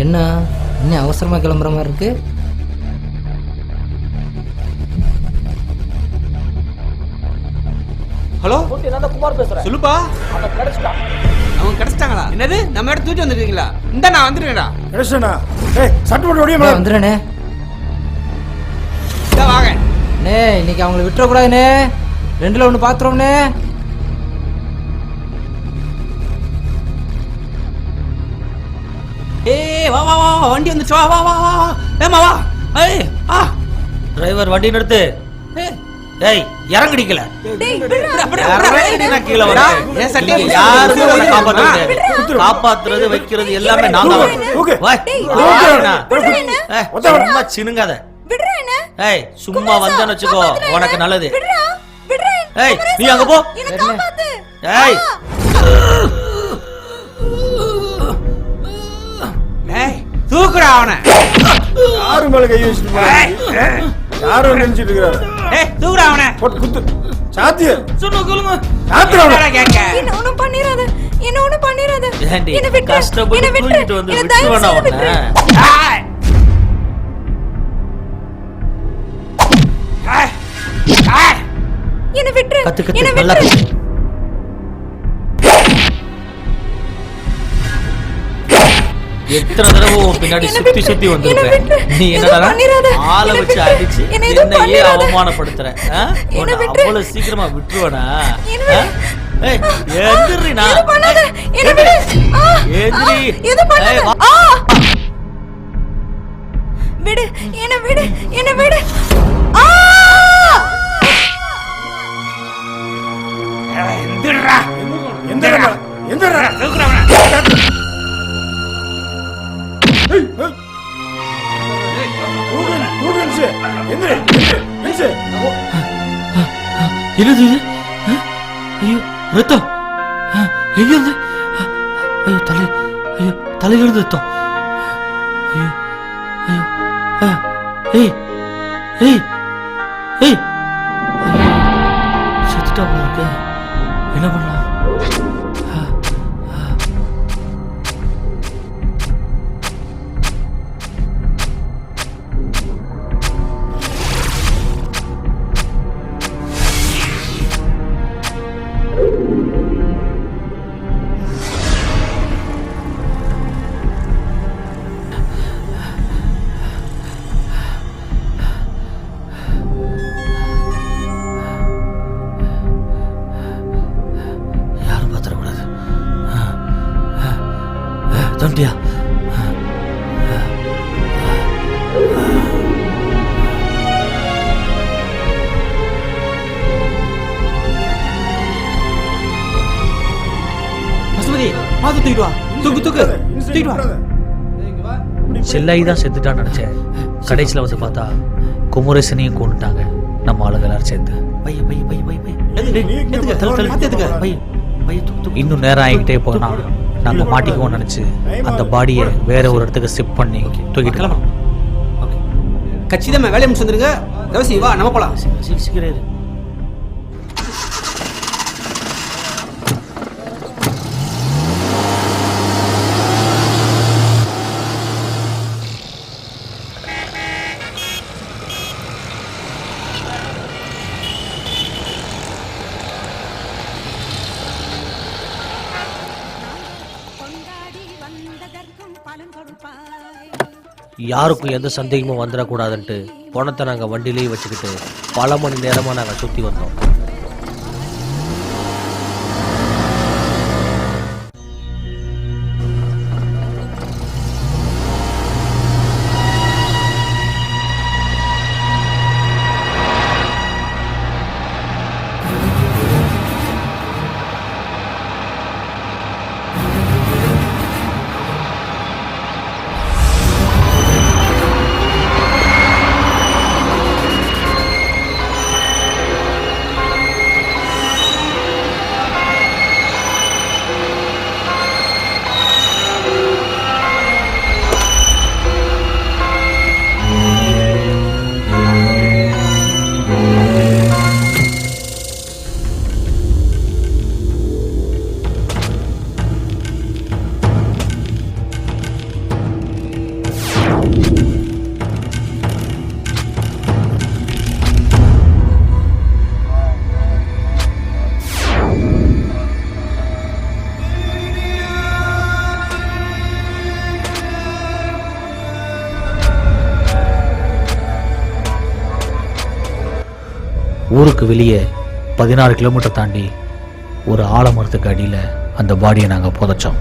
என்ன இன்னும் அவசரமாக கிளம்புற மாதிரி இருக்கு? ஹலோ, நான் தான் குமார் பேசுறேன். சொல்லுப்பா. அவன் கிடைச்சிட்டான். அவங்க கிடைச்சிட்டாங்களா? என்னது, நம்ம இடத்து தூக்கி வந்துருக்கீங்களா? இந்த நான் வந்துருக்கேன்டா. கிடைச்சா சட்டுப்பட்டு ஓடியே வந்துடுறேண்ணே. வாங்க அண்ணே, இன்னைக்கு அவங்கள விட்டுறக்கூடாதுண்ணே. 2ல் 1 பார்த்துருவோம்ண்ணே. ஏய் வா வா வா, வண்டி வந்துச்சு. வா வா வா வா வா, ஏமா வா. ஏய் ஆ, டிரைவர் வண்டி நிறுத்து. டேய் இறங்கடிக்கல. கீழே வர யாருமே காப்பாத்துறது வைக்கிறது எல்லாமே நான் தான். சினுங்காத. ஏய் சும்மா வந்தேன்னு வச்சுக்கோ, உனக்கு நல்லது. ஏய் நீ அங்க போ. ஏய் ஏய் தூக்குடா அவனை. யாரும் மேல கை வச்சுட்டு யாரும் நினைச்சிட்டு இருக்காரு. ஏய் தூக்குடா அவனை. போட்டு குத்து. சாத்திய சொன்னு சொல்லுங்க. சாத்திர கேக்க. என்ன ஒண்ணும் பண்ணிராத. என்ன ஒண்ணும் பண்ணிராத. ஏண்டி என்ன விட்டு. கஷ்டப்பட்டு தூக்கிட்டு வந்து விட்டுவனா உன்னை? ஏய் ஏய் ஏய் என்ன விட்டு. கத்து என்ன நல்லா விட்டு. கத்து. எத்தனை தடவை உன் பின்னாடி சுத்தி சுத்தி வந்திருப்பேன். நீ என்னடா ஆளை வச்சு அடிச்சு என்னையே அவமானப்படுத்துற? அவ்வளவு சீக்கிரமா விட்டுருவனா? ஏய் எந்திரினா. எந்திரி. விடு. என்ன விடு. என்ன விடு. எந்திரா. எந்திரா. எந்திரா. தூக்குடா அவனை. என்னது இது? ஐயோ ரத்தம். எங்க இருந்து? ஐயோ தலையிலிருந்து ரத்தம். ஐயோ ஐயோ. ஏய் ஏய் ஏய், செத்துட்டா போல இருக்கு. என்ன பண்ணலாம்? தண்டியா பசுபதி பாத்து தூக்கிட்டு வா. தூக்கு தூக்கு தூக்கிட்டு வா. செல்லாயி தான் செத்துட்டான்னு நினைச்சேன். கடைசியில் வந்து பார்த்தா குமரேசனையும் கொண்டுட்டாங்க நம்ம ஆளுங்க எல்லாரும் சேர்ந்து. இன்னும் நேரம் ஆகிக்கிட்டே போனா நாங்க மாட்டிக்குவோம் நினைச்சு அந்த பாடியை வேற ஒரு இடத்துக்கு ஷிஃப்ட் பண்ணி தூக்கிட்டு கிளம்புறோம். கச்சிதமா வேலையை முடிச்சு வந்துருங்க. கவசி வா, நம்ம போலாம். சீக்கிரம். யாருக்கும் எந்த சந்தேகமும் வந்துடக்கூடாதுன்ட்டு பணத்தை நாங்கள் வண்டியிலேயே வச்சுக்கிட்டு பல மணி நேரமாக நாங்கள் சுற்றி வந்தோம். ஊருக்கு வெளியே 16 கிலோமீட்டர் தாண்டி ஒரு ஆலமரத்துக்கு அடியில் அந்த பாடியை நாங்கள் புதைச்சோம்.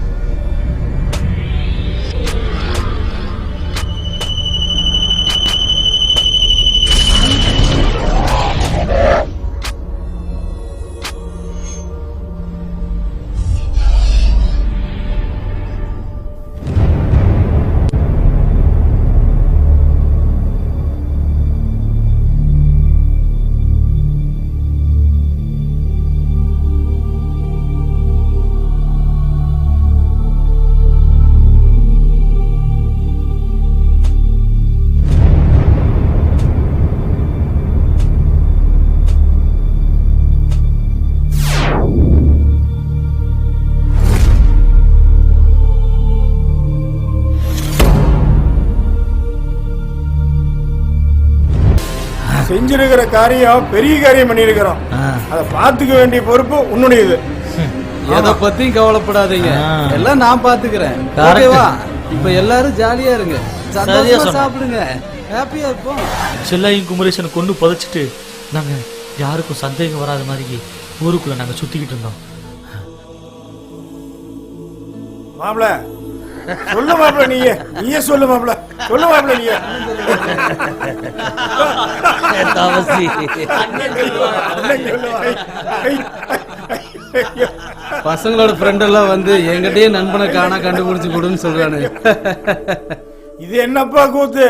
செஞ்சிருக்கிற காரியம் பெரிய காரியம் பண்ணியிருக்கிறோம். அதை பார்த்துக்க வேண்டிய பொறுப்பு உன்னுடையது. எதை பத்தியும் கவலைப்படாதீங்க, எல்லாம் நான் பாத்துக்கிறேன். ஓகேவா? இப்ப எல்லாரும் ஜாலியா இருங்க, சந்தோஷமா சாப்பிடுங்க, ஹாப்பியா இருப்போம். செல்லாயும் குமரேசனை கொண்டு புதைச்சிட்டு நாங்கள் யாருக்கும் சந்தேகம் வராத மாதிரி ஊருக்குள்ள நாங்கள் சுத்திக்கிட்டு இருந்தோம். மாப்பிள சொல்லு மாப்பிள, நீயே சொல்லு மாப்பிள, சொல்லு மாப்பிள நீயே. பசங்களோட ஃப்ரெண்ட் எல்லாம் வந்து என்கிட்டயே நண்பனை காணா கண்டுபிடிச்சு கொடுன்னு சொல்றானு. இது என்னப்பா கூத்து?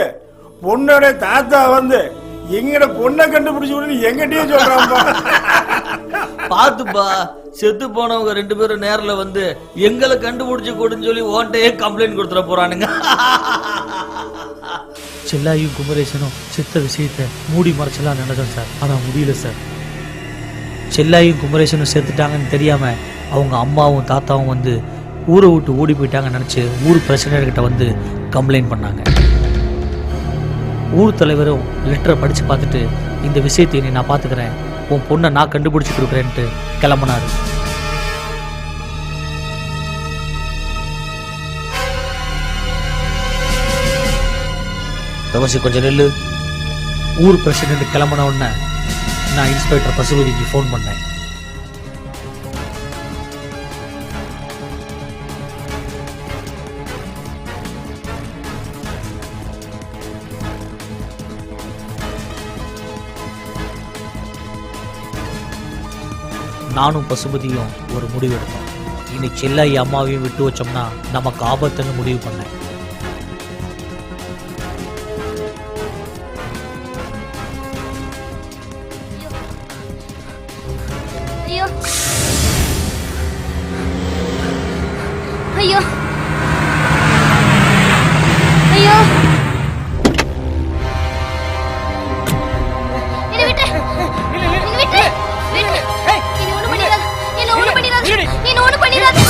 பொண்ணோட தாத்தா வந்து எங்கட பொண்ணை கண்டுபிடிச்சு கொடுன்னு எங்கிட்டயே சொல்றான்ப்பா. பாத்துப்பா, செத்து போனவங்க 2 பேரும் நேர்ல வந்து எங்களை கண்டுபிடிச்சு கொடுன்னு சொல்லி ஓன்டையே கம்ப்ளைண்ட் கொடுத்துட போறானுங்க. செல்லாயும் குமரேசனும் செத்த விஷயத்தை மூடி மறைச்சலாம் நினைச்சோம் சார், ஆனால் முடியல சார். செல்லாயும் குமரேசனும் செத்துட்டாங்கன்னு தெரியாம அவங்க அம்மாவும் தாத்தாவும் வந்து ஊரை விட்டு ஓடி போயிட்டாங்கன்னு நினச்சி ஊர் பிரசிடென்ட்கிட்ட வந்து கம்ப்ளைண்ட் பண்ணாங்க. ஊர் தலைவரும் லெட்டரை படித்து பார்த்துட்டு இந்த விஷயத்தை நீ நான் பார்த்துக்கிறேன், உன் பொண்ணை நான் கண்டுபிடிச்சி கொடுக்குறேன்ட்டு கிளம்புனாரு. தவசி கொஞ்சம் நெல்லு. ஊர் பிரசிடென்ட் கிளம்பின உடனே நான் இன்ஸ்பெக்டர் பசுபதிக்கு ஃபோன் பண்ணேன். நானும் பசுபதியும் ஒரு முடிவு எடுத்தோம். இன்னைக்கு செல்லாயி அம்மாவையும் விட்டு வச்சோம்னா நமக்கு ஆபத்துன்னு முடிவு பண்ணேன். ஐயோ ஐயோ என்ன விட்டு விட்டு விட்டு என்ன ஒண்ணு பண்ணிராத, என்ன ஒண்ணு பண்ணிராத, என்ன ஒண்ணு பண்ணிராத.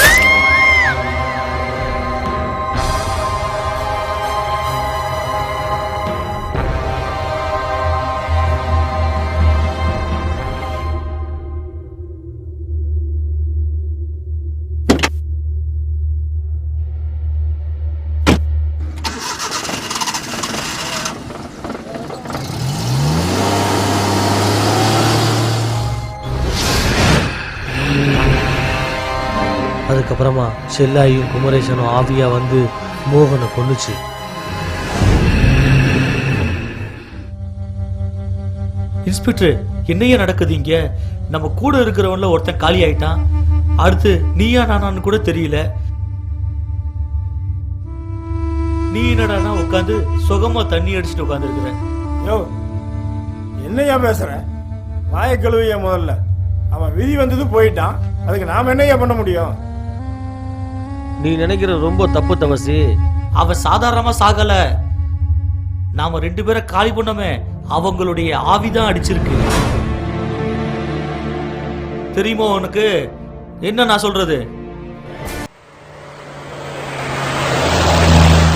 அதுக்கப்புறமா செல்லாயும் குமரேசனும் ஆவியா வந்து மோகனை கொன்னுச்சு. இன்ஸ்பெக்டர், என்னையா நடக்குது இங்க? நம்ம கூட இருக்கிறவன்ல ஒருத்தன் காலி ஆயிட்டான், அடுத்து நீயா நானான்னு கூட தெரியல. நீ என்னடானா உட்காந்து சுகமா தண்ணி அடிச்சுட்டு உட்கார்ந்து இருக்கிற. யோ, என்னையா பேசுற? வாய கழுவிய முதல்ல. அவன் விதி வந்தது போயிட்டான், அதுக்கு நாம என்னையா பண்ண முடியும்? நீ நினைக்கிற ரொம்ப தப்பு தவசி. அவ சாதாரணமா சாகல, நாம 2 பேரை காலி பண்ணோமே அவங்களுடைய ஆவிதான் அடிச்சிருக்கு. தெரியுமோ உனக்கு என்ன நான் சொல்றது?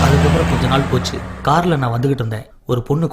அதுக்கப்புறம் கொஞ்ச நாள் போச்சு. கார்ல நான் வந்துகிட்டு இருந்தேன். ஒரு பொண்ணு